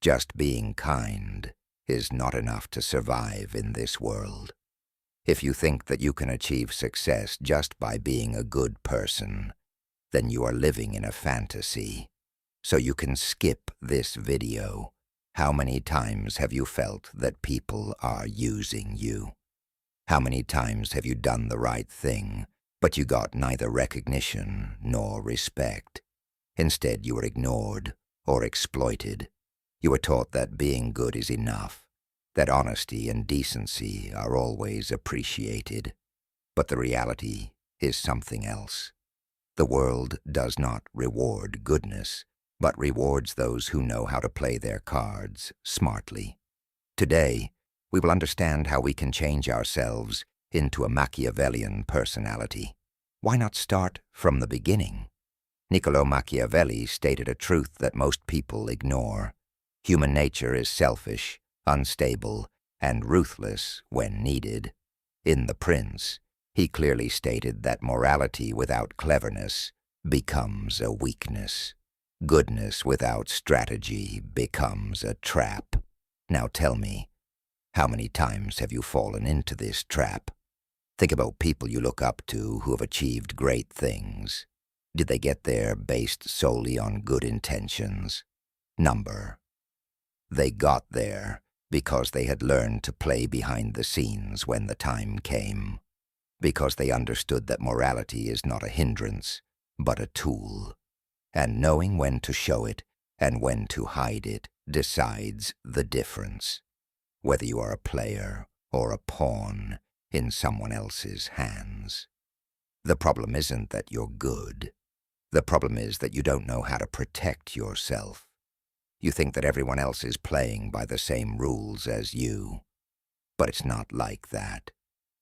Just being kind is not enough to survive in this world. If you think that you can achieve success just by being a good person, then you are living in a fantasy. So you can skip this video. How many times have you felt that people are using you? How many times have you done the right thing, but you got neither recognition nor respect? Instead, you were ignored or exploited. You were taught that being good is enough, that honesty and decency are always appreciated. But the reality is something else. The world does not reward goodness, but rewards those who know how to play their cards smartly. Today, we will understand how we can change ourselves into a Machiavellian personality. Why not start from the beginning? Niccolò Machiavelli stated a truth that most people ignore. Human nature is selfish, unstable, and ruthless when needed. In The Prince, he clearly stated that morality without cleverness becomes a weakness. Goodness without strategy becomes a trap. Now tell me, how many times have you fallen into this trap? Think about people you look up to who have achieved great things. Did they get there based solely on good intentions? Number. They got there because they had learned to play behind the scenes when the time came, because they understood that morality is not a hindrance, but a tool, and knowing when to show it and when to hide it decides the difference, whether you are a player or a pawn in someone else's hands. The problem isn't that you're good. The problem is that you don't know how to protect yourself. You think that everyone else is playing by the same rules as you. But it's not like that.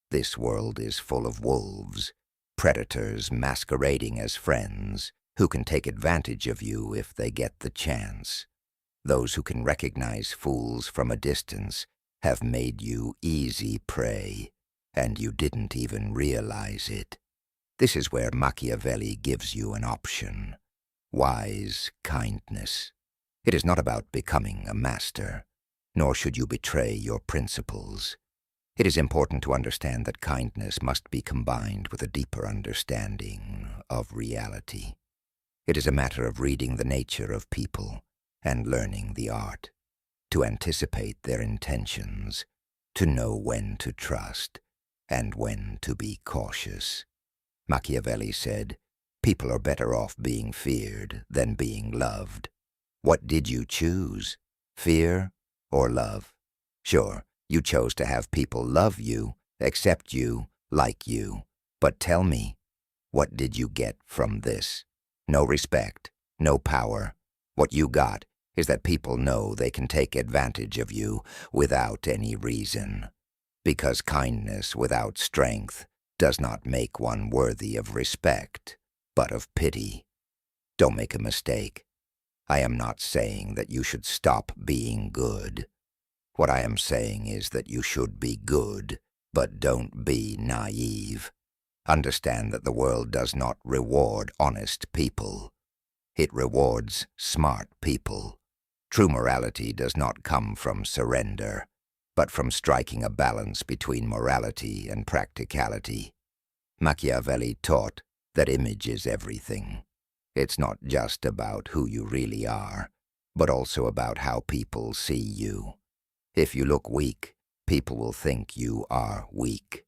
This world is full of wolves, predators masquerading as friends, who can take advantage of you if they get the chance. Those who can recognize fools from a distance have made you easy prey, and you didn't even realize it. This is where Machiavelli gives you an option. Wise kindness. It is not about becoming a master, nor should you betray your principles. It is important to understand that kindness must be combined with a deeper understanding of reality. It is a matter of reading the nature of people and learning the art, to anticipate their intentions, to know when to trust and when to be cautious. Machiavelli said, "People are better off being feared than being loved." What did you choose? Fear or love? Sure, you chose to have people love you, accept you, like you. But tell me, what did you get from this? No respect, no power. What you got is that people know they can take advantage of you without any reason. Because kindness without strength does not make one worthy of respect, but of pity. Don't make a mistake. I am not saying that you should stop being good. What I am saying is that you should be good, but don't be naive. Understand that the world does not reward honest people. It rewards smart people. True morality does not come from surrender, but from striking a balance between morality and practicality. Machiavelli taught that image is everything. It's not just about who you really are, but also about how people see you. If you look weak, people will think you are weak.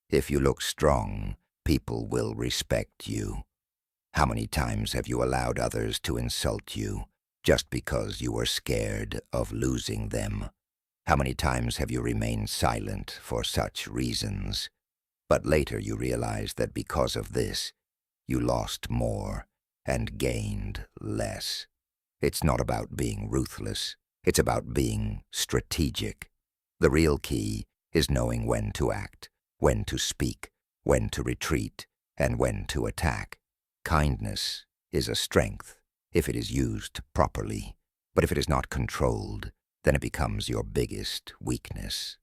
If you look strong, people will respect you. How many times have you allowed others to insult you just because you were scared of losing them? How many times have you remained silent for such reasons? But later you realized that because of this, you lost more and gained less. It's not about being ruthless. It's about being strategic. The real key is knowing when to act, when to speak, when to retreat, and when to attack. Kindness is a strength if it is used properly, but if it is not controlled, then it becomes your biggest weakness.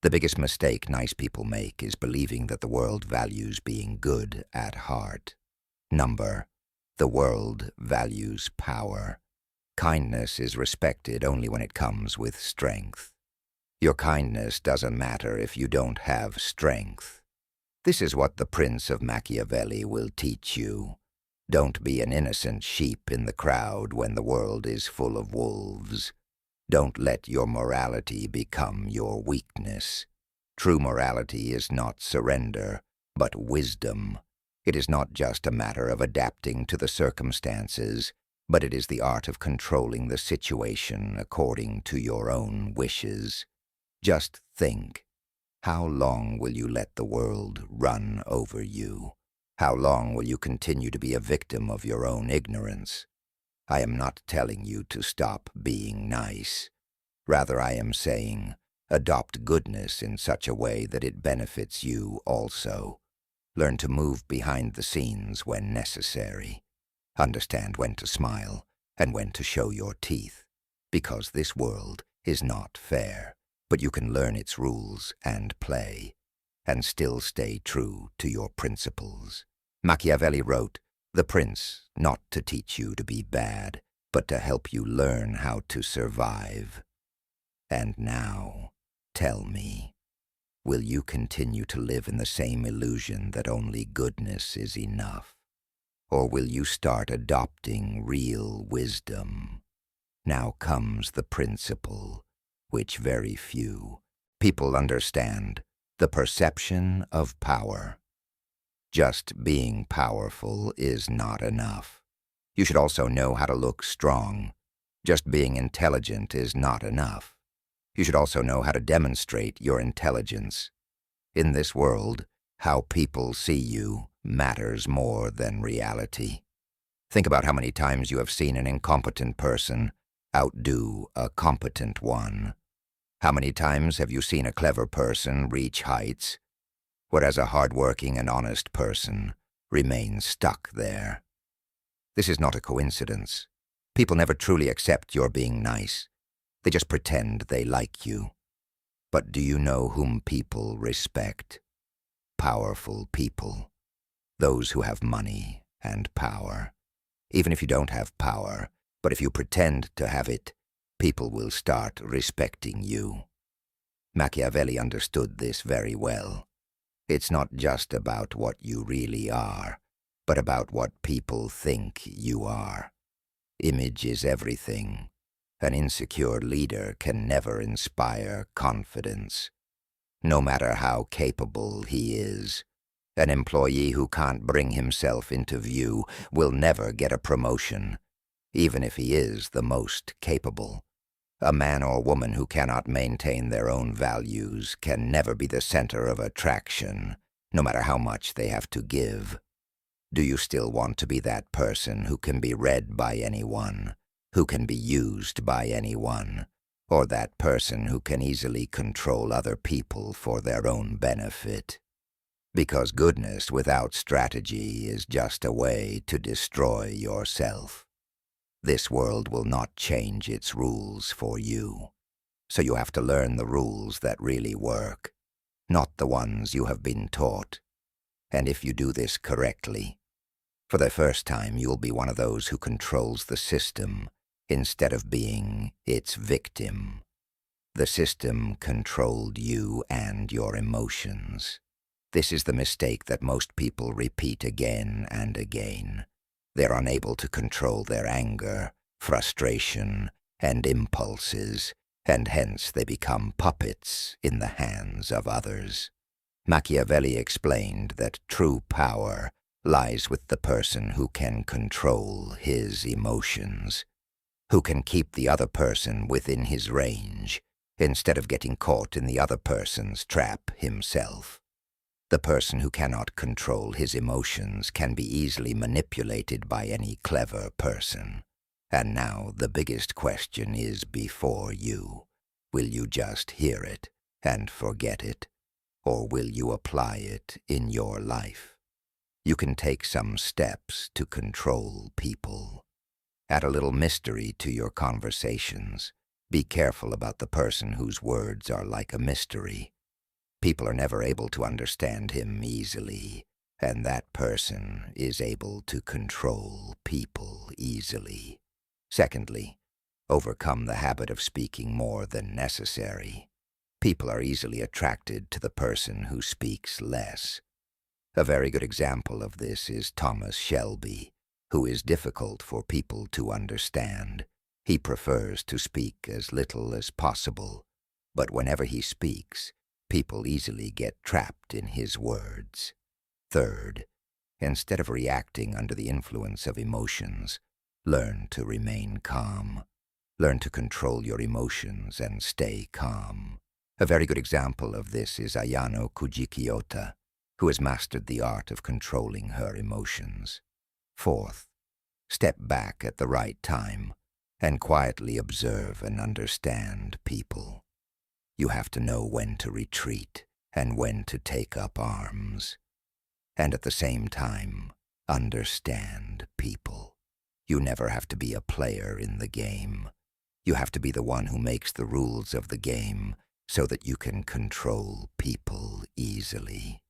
The biggest mistake nice people make is believing that the world values being good at heart. The world values power. Kindness is respected only when it comes with strength. Your kindness doesn't matter if you don't have strength. This is what the Prince of Machiavelli will teach you. Don't be an innocent sheep in the crowd when the world is full of wolves. Don't let your morality become your weakness. True morality is not surrender, but wisdom. It is not just a matter of adapting to the circumstances, but it is the art of controlling the situation according to your own wishes. Just think, how long will you let the world run over you? How long will you continue to be a victim of your own ignorance? I am not telling you to stop being nice. Rather, I am saying, adopt goodness in such a way that it benefits you also. Learn to move behind the scenes when necessary. Understand when to smile and when to show your teeth, because this world is not fair, but you can learn its rules and play, and still stay true to your principles. Machiavelli wrote, "The prince, not to teach you to be bad, but to help you learn how to survive." And now, tell me, will you continue to live in the same illusion that only goodness is enough? Or will you start adopting real wisdom? Now comes the principle, which very few people understand, the perception of power. Just being powerful is not enough. You should also know how to look strong. Just being intelligent is not enough. You should also know how to demonstrate your intelligence. In this world, how people see you matters more than reality. Think about how many times you have seen an incompetent person outdo a competent one. How many times have you seen a clever person reach heights, whereas a hard-working and honest person remains stuck there? This is not a coincidence. People never truly accept you're being nice. They just pretend they like you. But do you know whom people respect? Powerful people. Those who have money and power. Even if you don't have power, but if you pretend to have it, people will start respecting you. Machiavelli understood this very well. It's not just about what you really are, but about what people think you are. Image is everything. An insecure leader can never inspire confidence. No matter how capable he is, an employee who can't bring himself into view will never get a promotion, even if he is the most capable. A man or woman who cannot maintain their own values can never be the center of attraction, no matter how much they have to give. Do you still want to be that person who can be read by anyone, who can be used by anyone, or that person who can easily control other people for their own benefit? Because goodness without strategy is just a way to destroy yourself. This world will not change its rules for you, so you have to learn the rules that really work, not the ones you have been taught. And if you do this correctly, for the first time you'll be one of those who controls the system instead of being its victim. The system controlled you and your emotions. This is the mistake that most people repeat again and again. They're unable to control their anger, frustration, and impulses, and hence they become puppets in the hands of others. Machiavelli explained that true power lies with the person who can control his emotions, who can keep the other person within his range, instead of getting caught in the other person's trap himself. The person who cannot control his emotions can be easily manipulated by any clever person. And now the biggest question is before you. Will you just hear it and forget it, or will you apply it in your life? You can take some steps to control people. Add a little mystery to your conversations. Be careful about the person whose words are like a mystery. People are never able to understand him easily, and that person is able to control people easily. Secondly, Overcome the habit of speaking more than necessary. People are easily attracted to the person who speaks less. A very good example of this is Thomas Shelby, who is difficult for people to understand. He prefers to speak as little as possible, but whenever he speaks, people easily get trapped in his words. Third, instead of reacting under the influence of emotions, learn to remain calm. Learn to control your emotions and stay calm. A very good example of this is Ayano Kujikiyota, who has mastered the art of controlling her emotions. Fourth, step back at the right time and quietly observe and understand people. You have to know when to retreat and when to take up arms. And at the same time, understand people. You never have to be a player in the game. You have to be the one who makes the rules of the game so that you can control people easily.